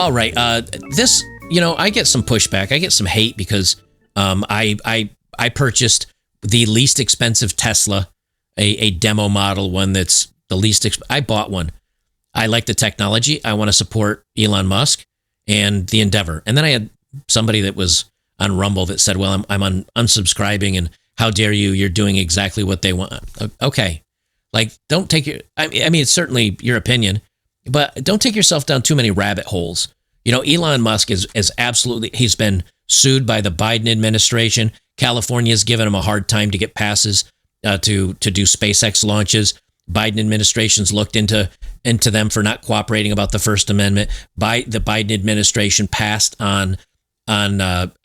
All right. This, I get some pushback. I get some hate because I purchased the least expensive Tesla, a demo model, one that's the least. I bought one. I like the technology. I want to support Elon Musk and the endeavor. And then I had somebody that was on Rumble that said, well, I'm unsubscribing, and how dare you? You're doing exactly what they want. Okay. Like, don't take your, I mean, it's certainly your opinion, but don't take yourself down too many rabbit holes. Elon Musk is absolutely, he's been sued by the Biden administration. California's given him a hard time to get passes to do SpaceX launches. Biden administration's looked into them for not cooperating about the First Amendment. The Biden administration passed on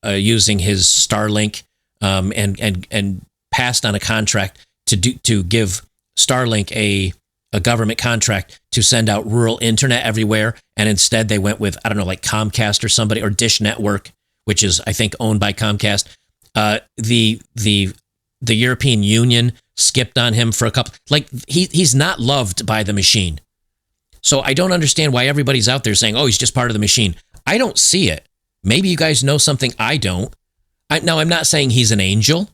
using his Starlink and passed on a contract to give Starlink a government contract to send out rural internet everywhere, and instead they went with, I don't know, like Comcast or somebody, or Dish Network, which is, I think, owned by Comcast. The European Union skipped on him for a couple. Like, he's not loved by the machine. So I don't understand why everybody's out there saying, oh, he's just part of the machine. I don't see it. Maybe you guys know something I don't. Now, I'm not saying he's an angel.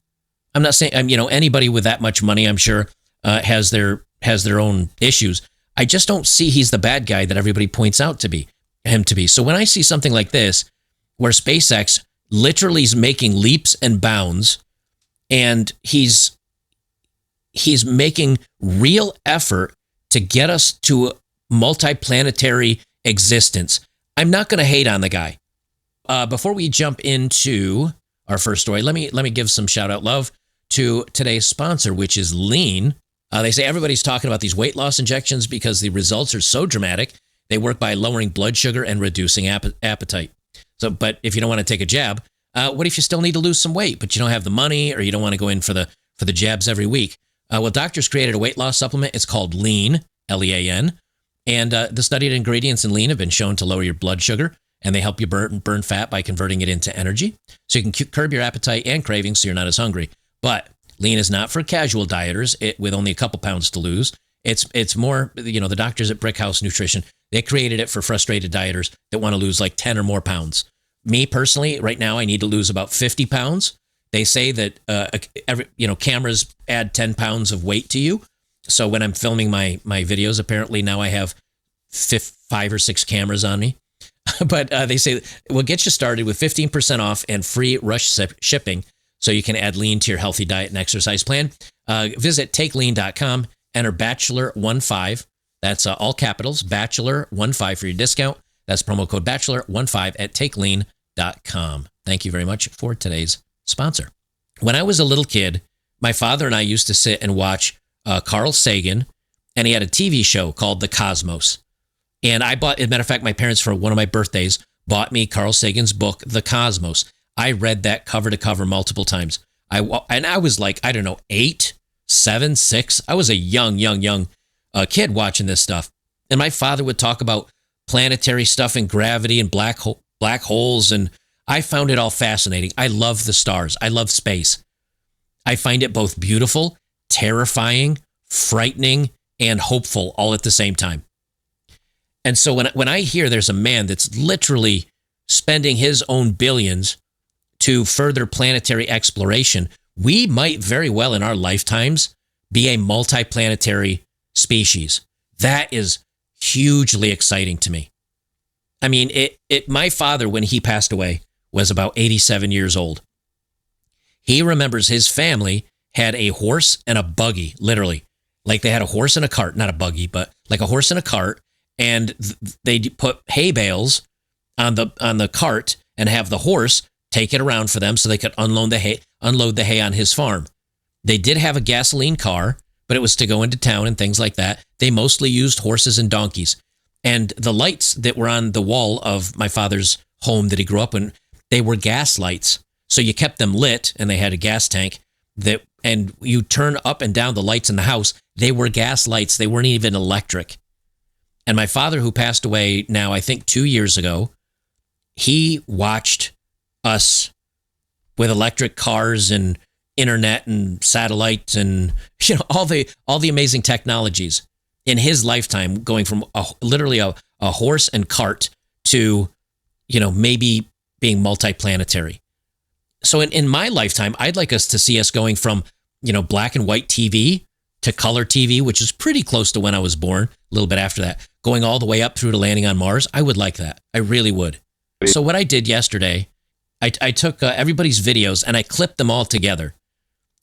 I'm not saying, anybody with that much money, I'm sure, has their own issues. I just don't see he's the bad guy that everybody points out him to be. So when I see something like this, where SpaceX literally is making leaps and bounds, and he's making real effort to get us to multiplanetary existence, I'm not going to hate on the guy. Before we jump into our first story, let me give some shout out love to today's sponsor, which is Lean. They say everybody's talking about these weight loss injections because the results are so dramatic. They work by lowering blood sugar and reducing appetite. So, but if you don't want to take a jab, what if you still need to lose some weight, but you don't have the money, or you don't want to go in for the jabs every week? Well, doctors created a weight loss supplement. It's called Lean, Lean. And the studied ingredients in Lean have been shown to lower your blood sugar, and they help you burn fat by converting it into energy. So you can curb your appetite and cravings so you're not as hungry. But Lean is not for casual dieters with only a couple pounds to lose. It's more, the doctors at Brickhouse Nutrition, they created it for frustrated dieters that want to lose like 10 or more pounds. Me personally, right now, I need to lose about 50 pounds. They say that cameras add 10 pounds of weight to you. So when I'm filming my videos, apparently now I have 5 or 6 cameras on me. But they say we'll get you started with 15% off and free rush shipping, so you can add Lean to your healthy diet and exercise plan. Visit takelean.com, enter Bachelor15. That's all capitals, Bachelor15 for your discount. That's promo code Bachelor15 at takelean.com. Thank you very much for today's sponsor. When I was a little kid, my father and I used to sit and watch Carl Sagan, and he had a TV show called The Cosmos. And I bought, as a matter of fact, my parents, for one of my birthdays, bought me Carl Sagan's book, The Cosmos. I read that cover to cover multiple times. I was like, I don't know, 8, 7, 6. I was a young kid watching this stuff. And my father would talk about planetary stuff and gravity and black holes. And I found it all fascinating. I love the stars. I love space. I find it both beautiful, terrifying, frightening, and hopeful all at the same time. And so when I hear there's a man that's literally spending his own billions to further planetary exploration, we might very well in our lifetimes be a multiplanetary species. That is hugely exciting to me. I mean, my father, when he passed away, was about 87 years old. He remembers his family had a horse and a buggy, literally. Like they had a horse and a cart, not a buggy, but like a horse and a cart. And they put hay bales on the cart and have the horse take it around for them so they could unload the hay on his farm. They did have a gasoline car, but it was to go into town and things like that. They mostly used horses and donkeys. And the lights that were on the wall of my father's home that he grew up in, they were gas lights. So you kept them lit, and they had a gas tank and you turn up and down the lights in the house. They were gas lights. They weren't even electric. And my father, who passed away now, I think 2 years ago, he watched us with electric cars and internet and satellite and all the amazing technologies in his lifetime, going from literally a horse and cart to maybe being multiplanetary. So in my lifetime, I'd like us to see us going from, black and white TV to color TV, which is pretty close to when I was born, a little bit after that, going all the way up through to landing on Mars. I would like that. I really would. So what I did yesterday, I took everybody's videos and I clipped them all together.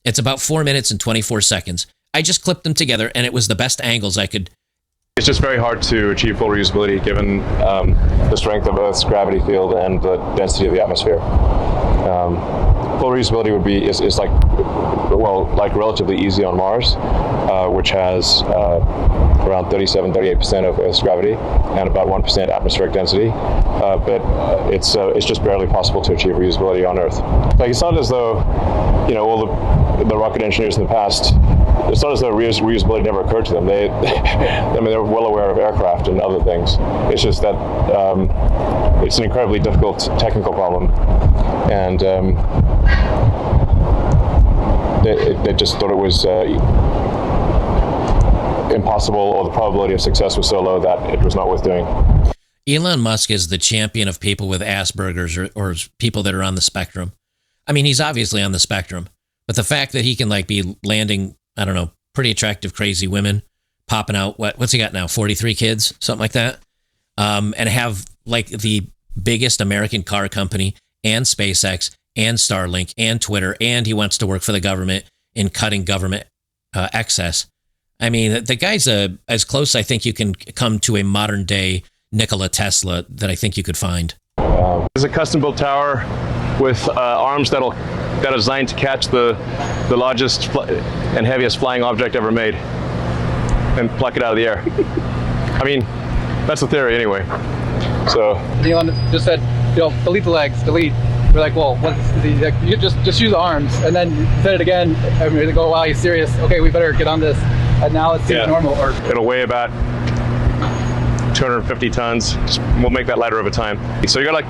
It's about 4 minutes and 24 seconds. I just clipped them together, and it was the best angles I could. It's just very hard to achieve full reusability given the strength of Earth's gravity field and the density of the atmosphere. Full reusability is like relatively easy on Mars, which has around 37-38% of Earth's gravity and about 1% atmospheric density. But it's just barely possible to achieve reusability on Earth. Like, it's not as though all the rocket engineers in the past. It's not as though reusability never occurred to them. They're well aware of aircraft and other things. It's just that it's an incredibly difficult technical problem, and they just thought it was impossible, or the probability of success was so low that it was not worth doing. Elon Musk is the champion of people with Asperger's or people that are on the spectrum. I mean, he's obviously on the spectrum, but the fact that he can be landing, I don't know, pretty attractive, crazy women, popping out, what's he got now, 43 kids, something like that, and have the biggest American car company and SpaceX and Starlink and Twitter, and he wants to work for the government in cutting government excess. I mean, the guy's as close I think you can come to a modern day Nikola Tesla that I think you could find. There's a custom built tower with arms that are designed to catch the largest and heaviest flying object ever made and pluck it out of the air. I mean, that's the theory anyway. So Elon just said, delete the legs, delete. We're like, well, you just use the arms, and then said it again. I mean, they go, wow, he's serious. Okay, we better get on this. And now it seems normal. Or it'll weigh about 250 tons. We'll make that lighter over time. So you got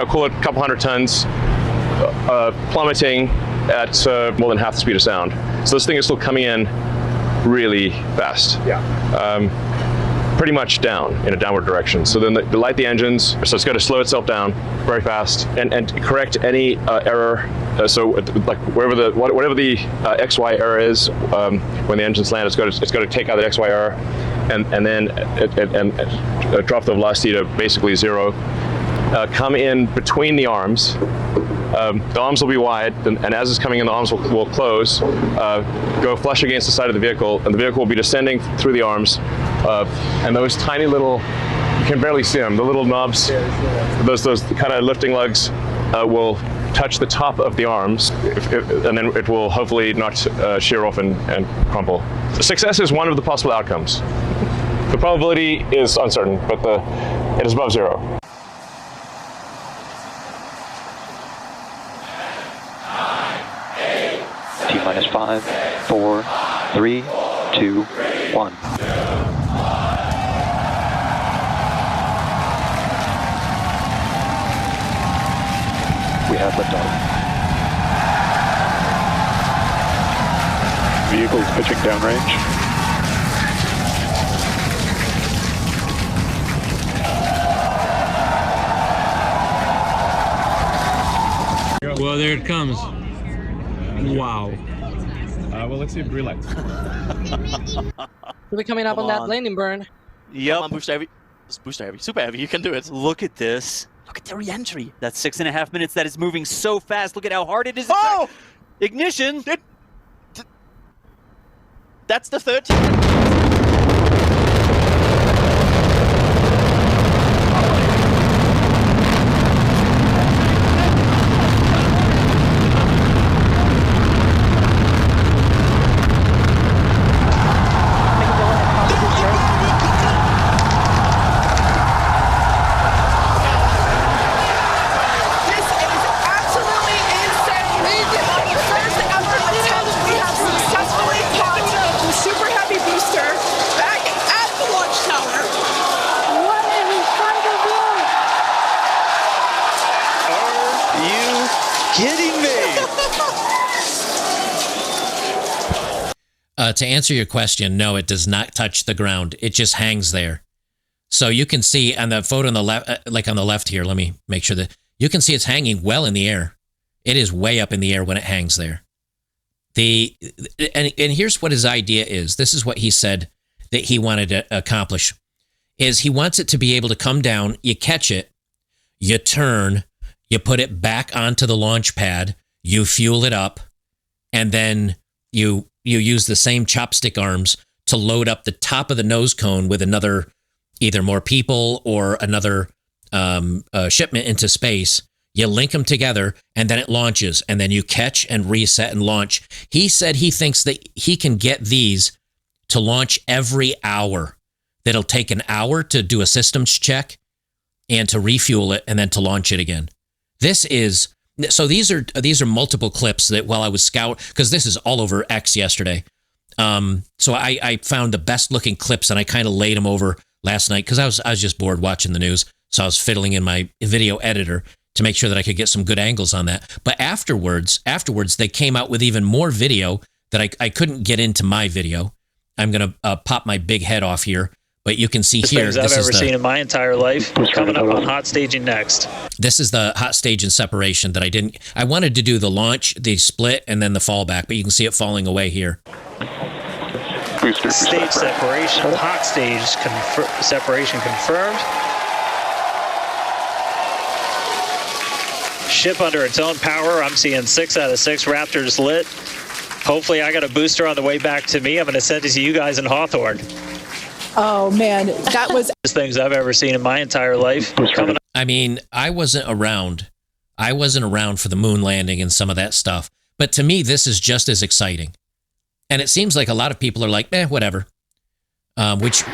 call it a couple hundred tons, plummeting at more than half the speed of sound. So this thing is still coming in really fast. Pretty much down in a downward direction. So then they light the engines, so it's going to slow itself down very fast and correct any error. So whatever the XY error is when the engines land, it's going to take out the XY error and then drop the velocity to basically zero. Come in between the arms. The arms will be wide, and as it's coming in, the arms will close, go flush against the side of the vehicle, and the vehicle will be descending through the arms. And those tiny little, you can barely see them, the little knobs, those kind of lifting lugs will touch the top of the arms, and then it will hopefully not shear off and crumple. Success is one of the possible outcomes. The probability is uncertain, but it is above zero. T-minus 5, 4, 3, 2, 1. We have liftoff. Vehicles pitching downrange. Well, there it comes. Wow. Well, let's see if green lights. Really coming up on that landing burn. Yep. Come on, booster heavy. It's booster heavy. Super heavy. You can do it. Look at this. Look at the re-entry. That's 6.5 minutes. That is moving so fast. Look at how hard it is. Oh! Ignition. That's the 13. To answer your question, no, it does not touch the ground. It just hangs there. So you can see on the photo on the left, like on the left here, let me make sure that you can see it's hanging well in the air. It is way up in the air when it hangs there. And here's what his idea is. This is what he said that he wanted to accomplish, is he wants it to be able to come down, you catch it, you turn, you put it back onto the launch pad, you fuel it up, and then you use the same chopstick arms to load up the top of the nose cone with another, either more people or another shipment into space. You link them together, and then it launches, and then you catch and reset and launch. He said he thinks that he can get these to launch every hour. That'll take an hour to do a systems check and to refuel it and then to launch it again. These are multiple clips that while I was because this is all over X yesterday. So I found the best looking clips and I kind of laid them over last night because I was just bored watching the news. So I was fiddling in my video editor to make sure that I could get some good angles on that. But afterwards, they came out with even more video that I couldn't get into my video. I'm going to pop my big head off here, but you can see here. Things I've ever seen in my entire life. Coming up on hot staging next. This is the hot stage and separation that I wanted to do the launch, the split, and then the fallback, but you can see it falling away here. Stage separation, hot stage separation confirmed. Ship under its own power. I'm seeing 6 out of 6 Raptors lit. Hopefully I got a booster on the way back to me. I'm going to send it to you guys in Hawthorne. Oh, man, that was... Things I've ever seen in my entire life. I mean, I wasn't around. I wasn't around for the moon landing and some of that stuff. But to me, this is just as exciting. And it seems like a lot of people are like, whatever. Which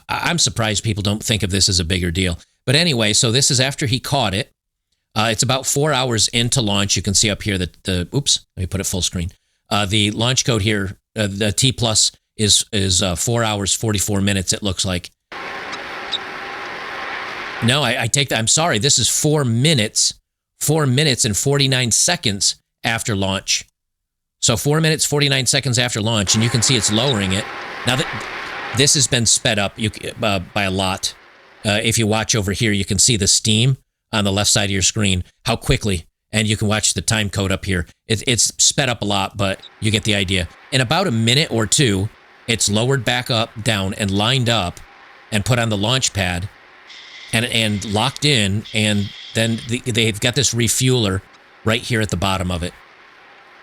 I'm surprised people don't think of this as a bigger deal. But anyway, so this is after he caught it. It's about 4 hours into launch. You can see up here that oops, let me put it full screen. The launch code here, the T plus is 4 hours, 44 minutes, it looks like. No, I take that. I'm sorry. This is 4 minutes and 49 seconds after launch. So 4 minutes, 49 seconds after launch, and you can see it's lowering it. Now that this has been sped up by a lot. If you watch over here, you can see the steam on the left side of your screen, how quickly, and you can watch the time code up here. It's sped up a lot, but you get the idea. In about a minute or two, it's lowered back up, down, and lined up, and put on the launch pad, and locked in, and then they've got this refueler right here at the bottom of it,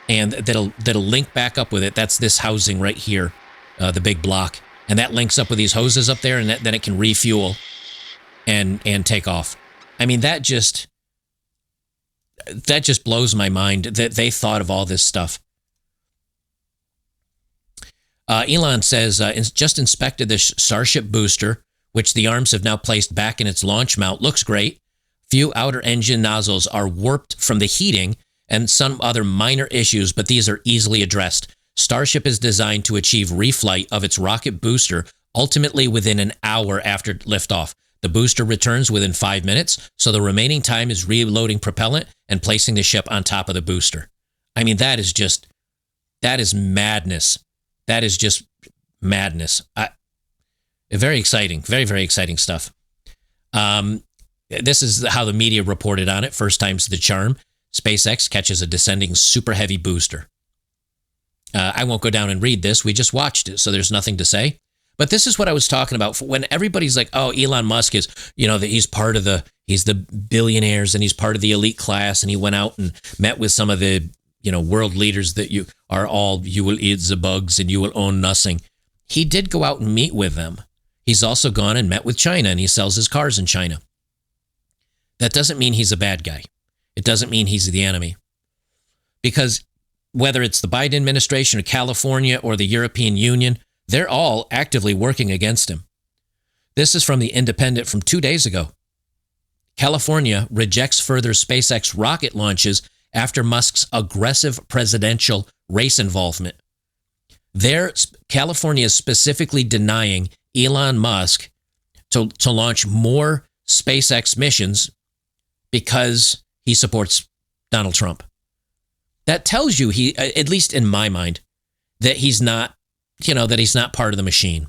and that'll link back up with it. That's this housing right here, the big block, and that links up with these hoses up there, and then it can refuel and take off. I mean, that just blows my mind that they thought of all this stuff. Elon says, just inspected the Starship booster, which the arms have now placed back in its launch mount. Looks great. Few outer engine nozzles are warped from the heating and some other minor issues, but these are easily addressed. Starship is designed to achieve reflight of its rocket booster ultimately within an hour after liftoff. The booster returns within 5 minutes, so the remaining time is reloading propellant and placing the ship on top of the booster. I mean, that is madness. That is just madness. Very exciting. Very, very exciting stuff. This is how the media reported on it. First time's the charm. SpaceX catches a descending super heavy booster. I won't go down and read this. We just watched it, so there's nothing to say. But this is what I was talking about. When everybody's like, oh, Elon Musk is, that he's part of he's the billionaires and he's part of the elite class. And he went out and met with some of the, world leaders that you will eat the bugs and you will own nothing. He did go out and meet with them. He's also gone and met with China and he sells his cars in China. That doesn't mean he's a bad guy. It doesn't mean he's the enemy. Because whether it's the Biden administration or California or the European Union, they're all actively working against him. This is from The Independent from 2 days ago. California rejects further SpaceX rocket launches after Musk's aggressive presidential race involvement. California is specifically denying Elon Musk to launch more SpaceX missions because he supports Donald Trump. That tells you at least in my mind, that he's not, that he's not part of the machine.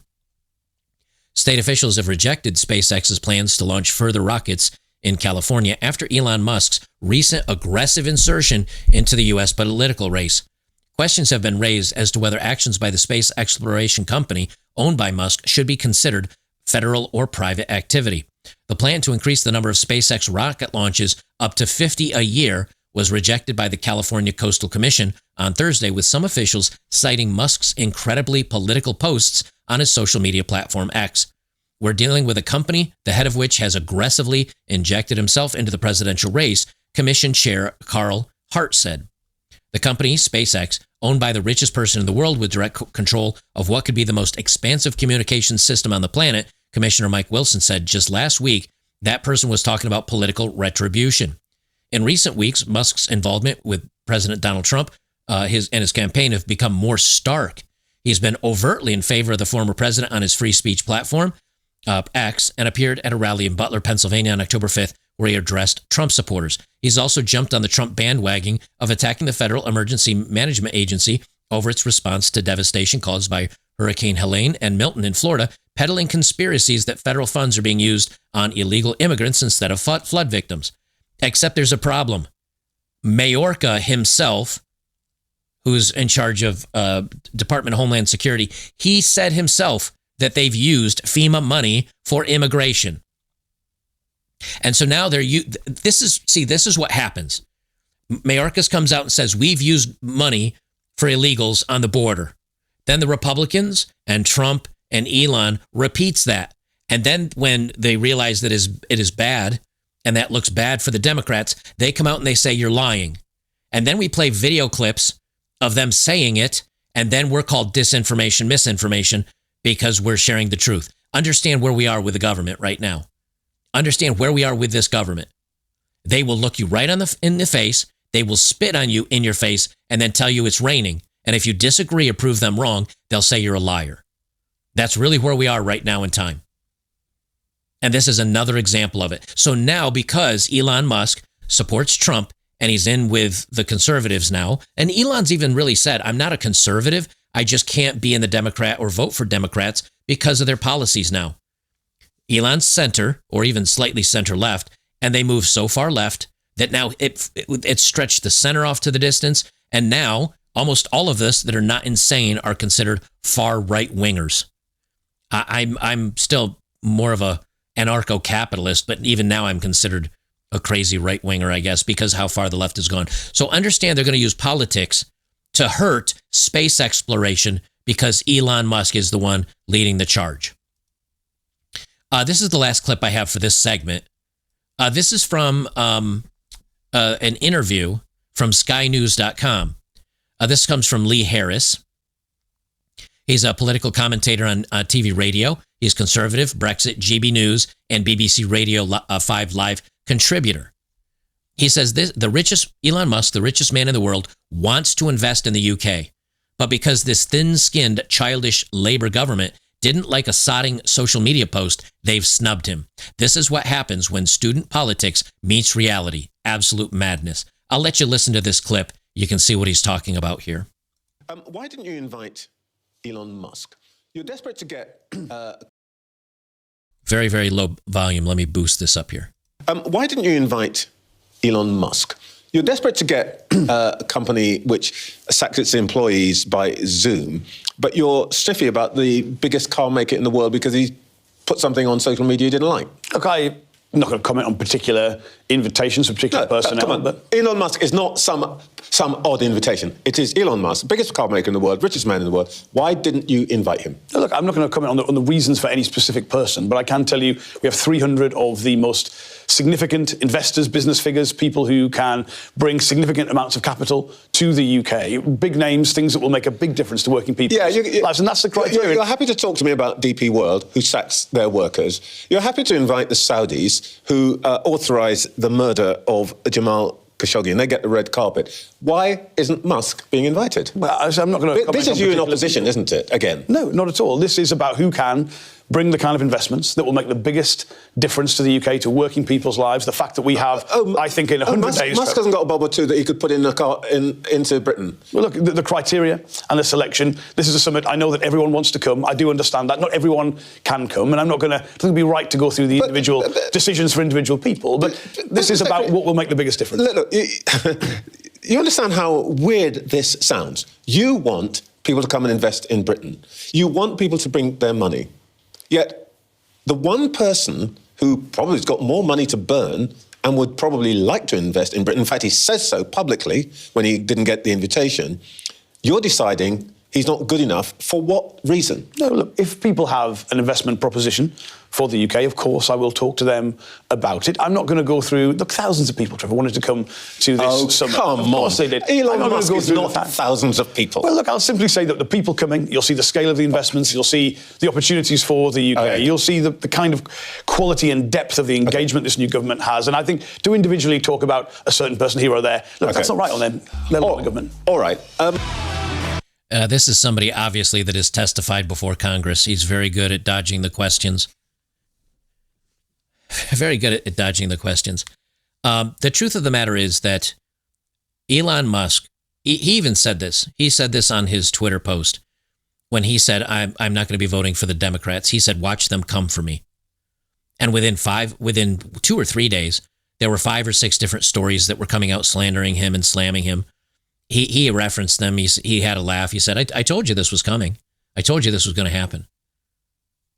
State officials have rejected SpaceX's plans to launch further rockets in California after Elon Musk's recent aggressive insertion into the U.S. political race. Questions have been raised as to whether actions by the space exploration company owned by Musk should be considered federal or private activity. The plan to increase the number of SpaceX rocket launches up to 50 a year was rejected by the California Coastal Commission on Thursday, with some officials citing Musk's incredibly political posts on his social media platform X. We're dealing with a company, the head of which has aggressively injected himself into the presidential race, Commission Chair Carl Hart said. The company, SpaceX, owned by the richest person in the world with direct control of what could be the most expansive communications system on the planet, Commissioner Mike Wilson said just last week that person was talking about political retribution. In recent weeks, Musk's involvement with President Donald Trump and his campaign have become more stark. He's been overtly in favor of the former president on his free speech platform, X, and appeared at a rally in Butler, Pennsylvania on October 5th, where he addressed Trump supporters. He's also jumped on the Trump bandwagon of attacking the Federal Emergency Management Agency over its response to devastation caused by Hurricane Helene and Milton in Florida, peddling conspiracies that federal funds are being used on illegal immigrants instead of flood victims. Except there's a problem. Mayorkas himself, who's in charge of Department of Homeland Security, he said himself that they've used FEMA money for immigration. And so now this is what happens. Mayorkas comes out and says, we've used money for illegals on the border. Then the Republicans and Trump and Elon repeats that. And then when they realize that it is bad, and that looks bad for the Democrats, they come out and they say, you're lying. And then we play video clips of them saying it, and then we're called disinformation, misinformation, because we're sharing the truth. Understand where we are with the government right now. Understand where we are with this government. They will look you right in the face. They will spit on you in your face and then tell you it's raining. And if you disagree or prove them wrong, they'll say you're a liar. That's really where we are right now in time. And this is another example of it. So now, because Elon Musk supports Trump and he's in with the conservatives now, and Elon's even really said, I'm not a conservative. I just can't be in the Democrat or vote for Democrats because of their policies now. Elon's center, or even slightly center left, and they move so far left that now it stretched the center off to the distance. And now almost all of us that are not insane are considered far right wingers. I'm still more of a anarcho-capitalist, but even now I'm considered a crazy right winger, I guess, because how far the left has gone. So understand they're going to use politics to hurt space exploration because Elon Musk is the one leading the charge. This is the last clip I have for this segment. This is from an interview from SkyNews.com. This comes from Lee Harris. He's a political commentator on TV radio. He's conservative, Brexit, GB News, and BBC Radio 5 Live contributor. He says Elon Musk, the richest man in the world, wants to invest in the UK. But because this thin-skinned, childish Labour government didn't like a sodding social media post, they've snubbed him. This is what happens when student politics meets reality. Absolute madness. I'll let you listen to this clip. You can see what he's talking about here. Why didn't you invite Elon Musk? You're desperate to get... Very, very low volume. Let me boost this up here. Why didn't you invite Elon Musk? You're desperate to get a company which sacks its employees by Zoom, but you're stiffy about the biggest car maker in the world because he put something on social media you didn't like. Look, I'm not going to comment on particular invitations for particular personnel. Come on. But Elon Musk is not some odd invitation. It is Elon Musk, biggest car maker in the world, richest man in the world. Why didn't you invite him? Look, I'm not going to comment on the reasons for any specific person, but I can tell you we have 300 of the most significant investors, business figures, people who can bring significant amounts of capital to the UK. Big names, things that will make a big difference to working people's lives, and that's the criteria. You're happy to talk to me about DP World, who sacks their workers. You're happy to invite the Saudis, who authorise the murder of Jamal Khashoggi, and they get the red carpet. Why isn't Musk being invited? Well, I'm not going to comment. This is you in opposition, isn't it, again? No, not at all. This is about who can bring the kind of investments that will make the biggest difference to the UK, to working people's lives. The fact that we have, I think, in 100 days... Musk hasn't got a bubble too that he could put in into Britain. Well, look, the criteria and the selection, this is a summit. I know that everyone wants to come. I do understand that. Not everyone can come, and I'm not going to... It would be right to go through the individual decisions for individual people, but this is about what will make the biggest difference. Look, you understand how weird this sounds. You want people to come and invest in Britain. You want people to bring their money. Yet the one person who probably has got more money to burn and would probably like to invest in Britain, in fact, he says so publicly when he didn't get the invitation, you're deciding he's not good enough. For what reason? No, look, if people have an investment proposition for the UK, of course, I will talk to them about it. I'm not going to go through... Look, thousands of people, Trevor, wanted to come to this summit. Come of course on. they did. Elon Musk is not thousands of people. Well, look, I'll simply say that the people coming, you'll see the scale of the investments, you'll see the opportunities for the UK, you'll see the kind of quality and depth of the engagement this new government has. And I think to individually talk about a certain person here or there, look, that's not right on them, let alone the government. All right. This is somebody, obviously, that has testified before Congress. He's very good at dodging the questions. Very good at dodging the questions. The truth of the matter is that Elon Musk, he even said this. He said this on his Twitter post when he said, I'm not going to be voting for the Democrats. He said, watch them come for me. And within 2 or 3 days, there were 5 or 6 different stories that were coming out slandering him and slamming him. He referenced them. He had a laugh. He said, I told you this was coming. I told you this was going to happen.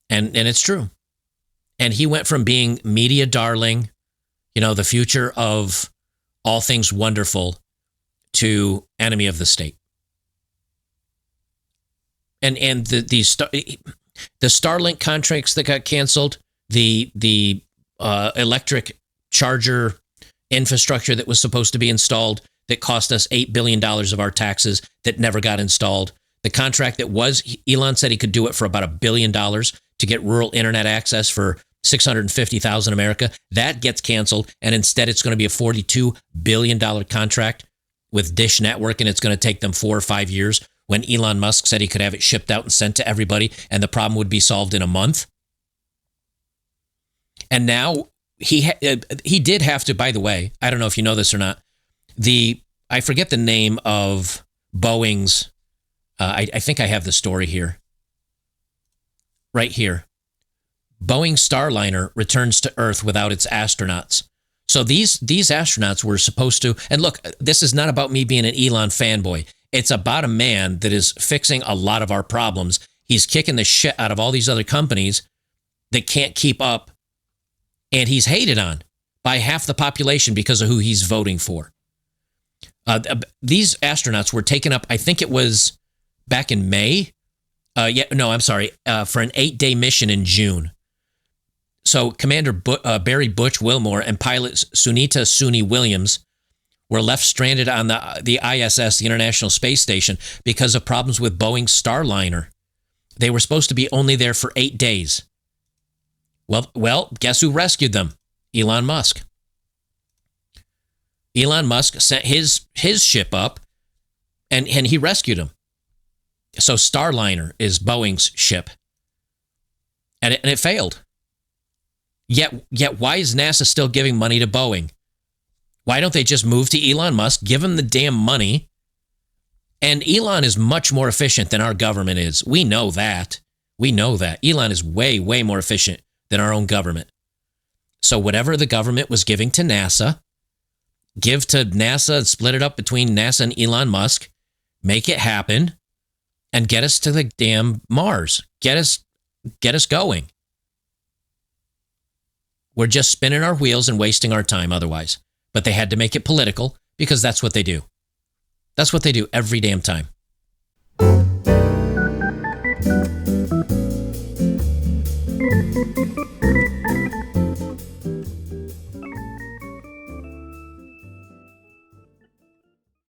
And it's true. And he went from being media darling, the future of all things wonderful, to enemy of the state. And the Starlink contracts that got canceled, the electric charger infrastructure that was supposed to be installed that cost us $8 billion of our taxes that never got installed. The contract that was, Elon said he could do it for about $1 billion to get rural internet access for 650,000 America. That gets canceled, and instead it's going to be a $42 billion contract with Dish Network, and it's going to take them 4 or 5 years, when Elon Musk said he could have it shipped out and sent to everybody, and the problem would be solved in a month. And now he did have to, by the way, I don't know if you know this or not, I forget the name of Boeing's, I think I have the story here. Right here. Boeing Starliner returns to Earth without its astronauts. So these astronauts were supposed to, and look, this is not about me being an Elon fanboy. It's about a man that is fixing a lot of our problems. He's kicking the shit out of all these other companies that can't keep up. And he's hated on by half the population because of who he's voting for. These astronauts were taken up, I think it was back in May. For an 8-day mission in June. So Commander Barry Butch Wilmore and pilot Sunita Suni Williams were left stranded on the ISS, the International Space Station, because of problems with Boeing's Starliner. They were supposed to be only there for 8 days. Well, guess who rescued them? Elon Musk. Elon Musk sent his ship up, and he rescued him. So Starliner is Boeing's ship, and it failed. Yet why is NASA still giving money to Boeing? Why don't they just move to Elon Musk, give him the damn money? And Elon is much more efficient than our government is. We know that. Elon is way, way more efficient than our own government. So whatever the government was giving to NASA, give to NASA and split it up between NASA and Elon Musk, make it happen, and get us to the damn Mars. Get us going. We're just spinning our wheels and wasting our time otherwise. But they had to make it political because that's what they do. That's what they do every damn time.